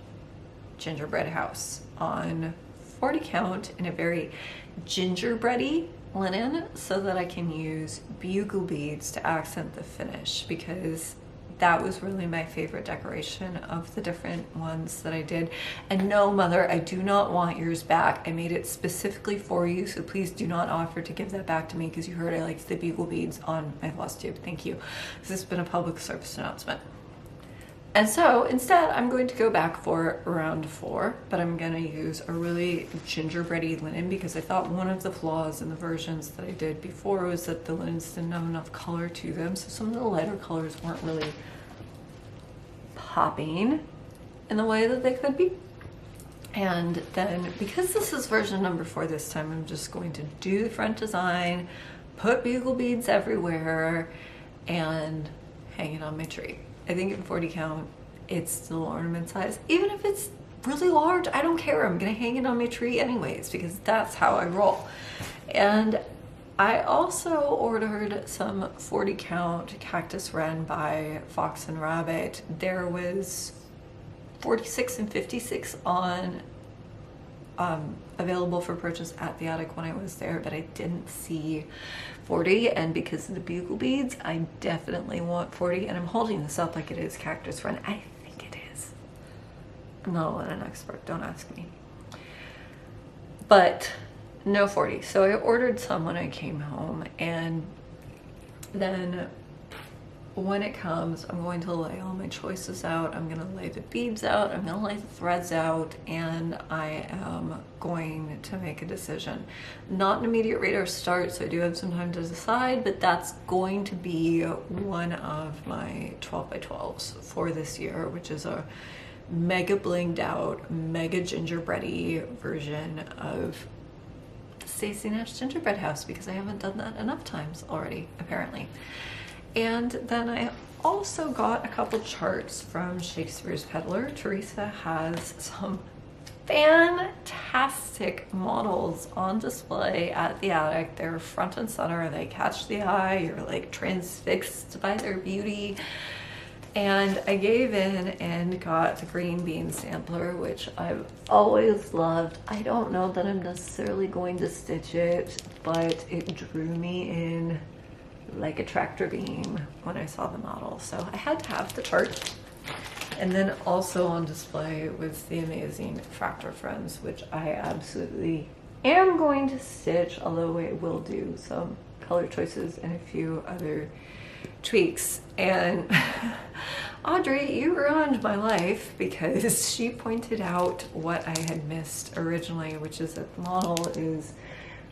gingerbread house on 40 count in a very gingerbready linen, so that I can use bugle beads to accent the finish, because that was really my favorite decoration of the different ones that I did. And no, mother, I do not want yours back. I made it specifically for you, so please do not offer to give that back to me, because you heard I liked the bugle beads on my Flosstube. Thank you. This has been a public service announcement. And so instead, I'm going to go back for round 4, but I'm going to use a really gingerbready linen, because I thought one of the flaws in the versions that I did before was that the linens didn't have enough color to them. So some of the lighter colors weren't really popping in the way that they could be. And then, because this is version number 4 this time, I'm just going to do the front design, put bugle beads everywhere, and hang it on my tree. I think in 40 count, it's still ornament size. Even if it's really large, I don't care. I'm gonna hang it on my tree anyways, because that's how I roll. And I also ordered some 40 count Cactus Wren by Fox and Rabbit. There was 46 and 56 on available for purchase at the attic when I was there, but I didn't see 40, and because of the bugle beads, I definitely want 40, and I'm holding this up like it is Cactus Friend. I think it is. I'm not an expert, don't ask me. But no 40. So I ordered some when I came home, and then when it comes, I'm going to lay all my choices out. I'm going to lay the beads out, I'm going to lay the threads out, and I am going to make a decision. Not an immediate radar start, so I do have some time to decide, but that's going to be one of my 12 by 12s for this year, which is a mega blinged out, mega gingerbready version of the Stacy Nash gingerbread house, because I haven't done that enough times already, apparently. And then I also got a couple charts from Shakespeare's Peddler. Teresa has some fantastic models on display at the attic. They're front and center, they catch the eye, you're like transfixed by their beauty. And I gave in and got the green bean sampler, which I've always loved. I don't know that I'm necessarily going to stitch it, but it drew me in like a tractor beam when I saw the model. So I had to have the chart. And then also on display was the amazing Fractal Friends, which I absolutely am going to stitch, although I will do some color choices and a few other tweaks. And Audrey, you ruined my life, because she pointed out what I had missed originally, which is that the model is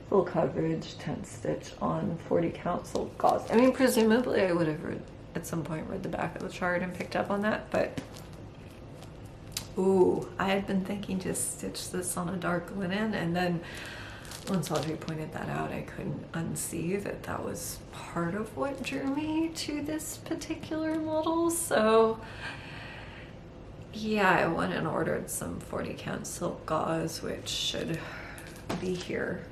full coverage 10 stitch on 40 count silk gauze. I mean, presumably I would have at some point read the back of the chart and picked up on that, but ooh, I had been thinking to stitch this on a dark linen, and then once Audrey pointed that out, I couldn't unsee that that was part of what drew me to this particular model. So yeah, I went and ordered some 40 count silk gauze, which should be here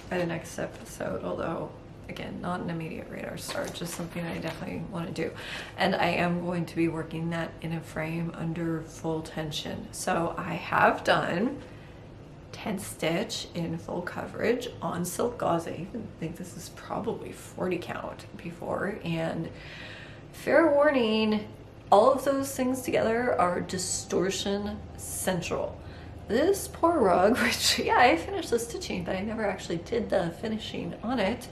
by the next episode, although again, not an immediate radar start, just something I definitely want to do. And I am going to be working that in a frame under full tension. So I have done 10 stitch in full coverage on silk gauze. I even think this is probably 40 count before, and fair warning, all of those things together are distortion central. This poor rug, which, yeah, I finished the stitching, but I never actually did the finishing on it,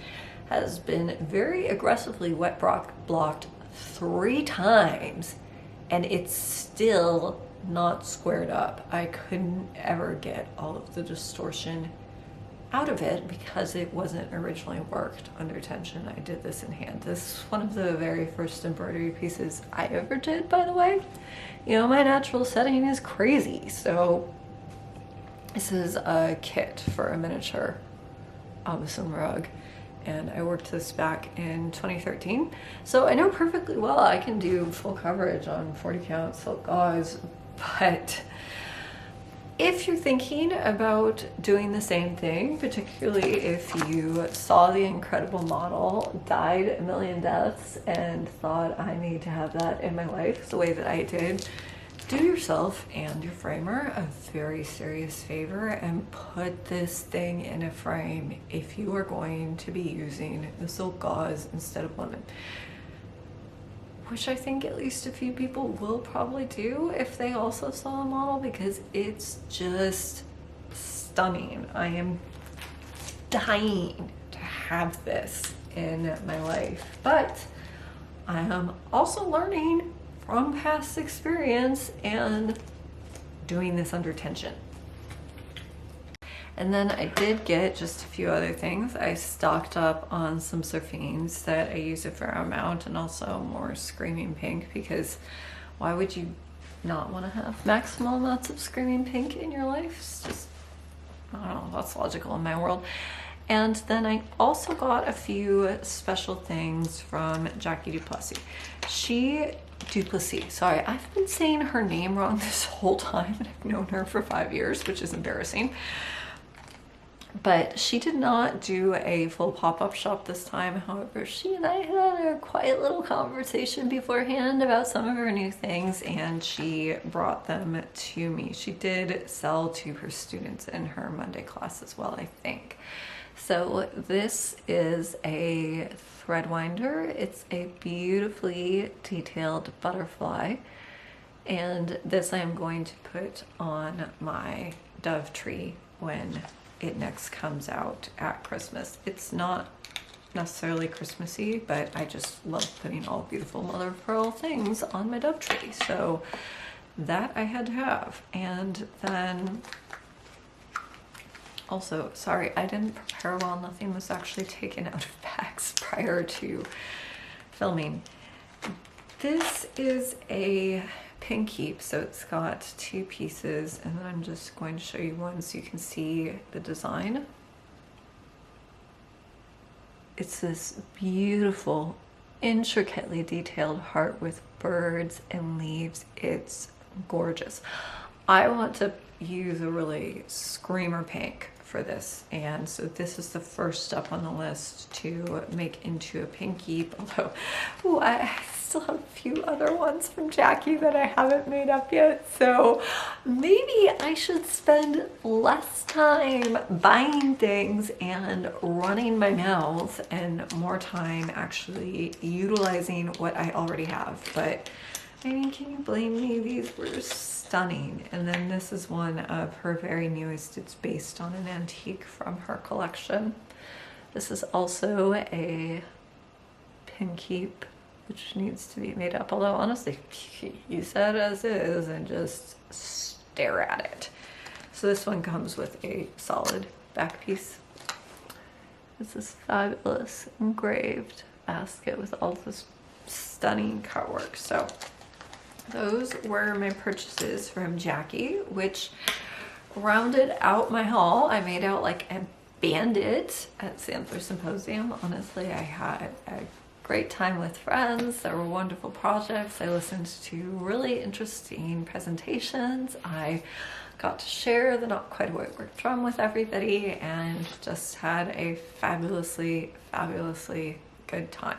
has been very aggressively wet blocked 3 times, and it's still not squared up. I couldn't ever get all of the distortion out of it because it wasn't originally worked under tension. I did this in hand. This is one of the very first embroidery pieces I ever did, by the way. You know, my natural setting is crazy, so this is a kit for a miniature Damascene rug, and I worked this back in 2013. So I know perfectly well I can do full coverage on 40 count silk gauze, but if you're thinking about doing the same thing, particularly if you saw the incredible model, died a million deaths, and thought I need to have that in my life the way that I did, do yourself and your framer a very serious favor and put this thing in a frame if you are going to be using the silk gauze instead of linen, which I think at least a few people will probably do if they also saw a model, because it's just stunning. I am dying to have this in my life, but I am also learning from past experience and doing this under tension. And then I did get just a few other things. I stocked up on some Surfines that I use a fair amount, and also more Screaming Pink, because why would you not want to have maximal amounts of Screaming Pink in your life? It's just, I don't know, that's logical in my world. And then I also got a few special things from Jackie Duplessis. Sorry, I've been saying her name wrong this whole time, and I've known her for 5 years, which is embarrassing. But she did not do a full pop-up shop this time. However, she and I had a quiet little conversation beforehand about some of her new things, and she brought them to me. She did sell to her students in her Monday class as well, I think. So this is a thread winder. It's a beautifully detailed butterfly, and this I am going to put on my dove tree when it next comes out at Christmas. It's not necessarily Christmassy, but I just love putting all beautiful mother of pearl things on my dove tree, so that I had to have. And then also, sorry, I didn't prepare well. Nothing was actually taken out of bags prior to filming. This is a pin keep, so it's got two pieces, and then I'm just going to show you one so you can see the design. It's this beautiful, intricately detailed heart with birds and leaves. It's gorgeous. I want to use a really screamer pink for this, and so this is the first step on the list to make into a pin keep, although ooh, I still have a few other ones from Jackie that I haven't made up yet, so maybe I should spend less time buying things and running my mouth and more time actually utilizing what I already have. But I mean, can you blame me? These were stunning. And then this is one of her very newest. It's based on an antique from her collection. This is also a pin keep, which needs to be made up. Although honestly, use that as is and just stare at it. So this one comes with a solid back piece. This is fabulous engraved basket with all this stunning cut work. So those were my purchases from Jackie, which rounded out my haul. I made out like a bandit at Sampler Symposium. Honestly, I had a great time with friends. There were wonderful projects. I listened to really interesting presentations. I got to share the Not Quite a White Work drum with everybody and just had a fabulously good time.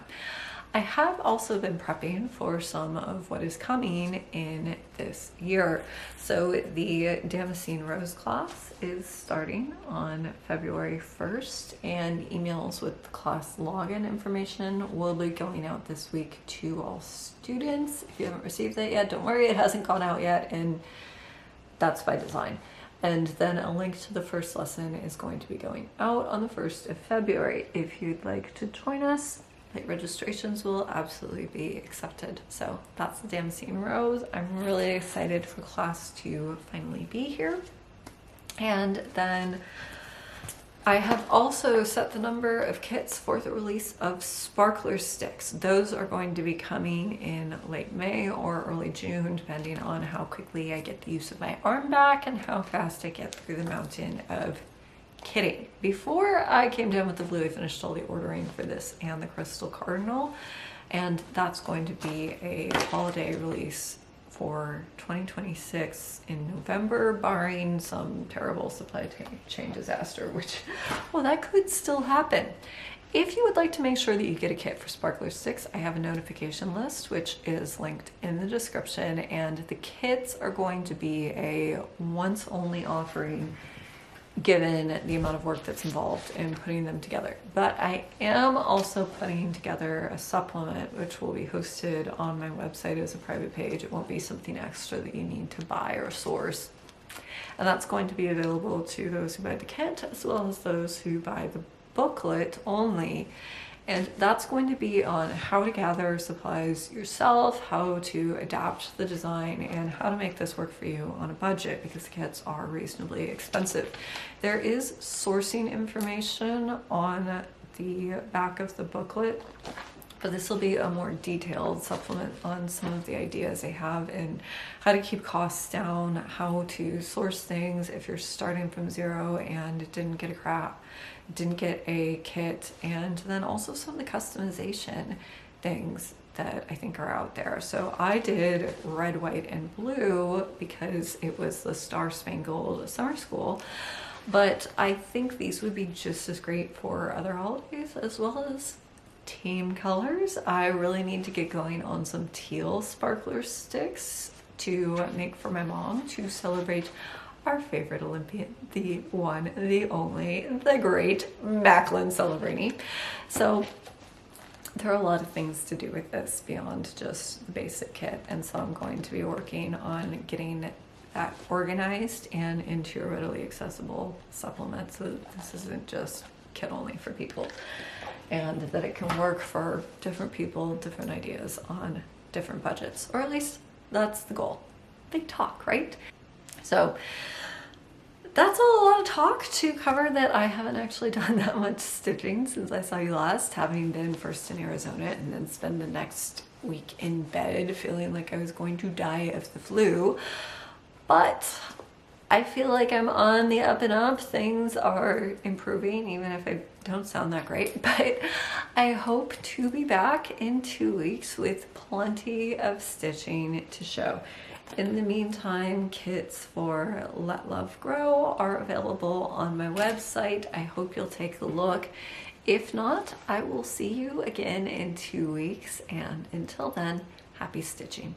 I have also been prepping for some of what is coming in this year. So the Damascene Rose class is starting on February 1st, and emails with the class login information will be going out this week to all students. If you haven't received that yet, don't worry, it hasn't gone out yet, and that's by design. And then a link to the first lesson is going to be going out on the 1st of February. If you'd like to join us, late registrations will absolutely be accepted. So that's the Damascene Rose. I'm really excited for class to finally be here. And then I have also set the number of kits for the release of sparkler sticks. Those are going to be coming in late May or early June, depending on how quickly I get the use of my arm back and how fast I get through the mountain of kitting. Before I came down with the blue, I finished all the ordering for this and the crystal cardinal, and that's going to be a holiday release for 2026 in November, barring some terrible supply chain disaster, which, well, that could still happen. If you would like to make sure that you get a kit for sparkler sticks, I have a notification list, which is linked in the description, and the kits are going to be a once only offering given the amount of work that's involved in putting them together. But I am also putting together a supplement which will be hosted on my website as a private page. It won't be something extra that you need to buy or source. And that's going to be available to those who buy the kit as well as those who buy the booklet only. And that's going to be on how to gather supplies yourself, how to adapt the design, and how to make this work for you on a budget, because the kits are reasonably expensive. There is sourcing information on the back of the booklet, but this will be a more detailed supplement on some of the ideas I have in how to keep costs down, how to source things if you're starting from zero and didn't get a kit, and then also some of the customization things that I think are out there. So I did red, white, and blue because it was the Star Spangled Summer School. but I think these would be just as great for other holidays as well as team colors. I really need to get going on some teal sparkler sticks to make for my mom to celebrate our favorite Olympian, the one, the only, the great Macklin Celebrini. So there are a lot of things to do with this beyond just the basic kit, and so I'm going to be working on getting that organized and into a readily accessible supplement so that this isn't just kit only for people, and that it can work for different people, different ideas on different budgets, or at least that's the goal. Big talk, right? So that's a lot of talk to cover that I haven't actually done that much stitching since I saw you last, having been first in Arizona and then spend the next week in bed feeling like I was going to die of the flu. But I feel like I'm on the up and up. Things are improving, even if I don't sound that great. But I hope to be back in 2 weeks with plenty of stitching to show. In the meantime, kits for Let Love Grow are available on my website. I hope you'll take a look. If not, I will see you again in 2 weeks. And until then, happy stitching.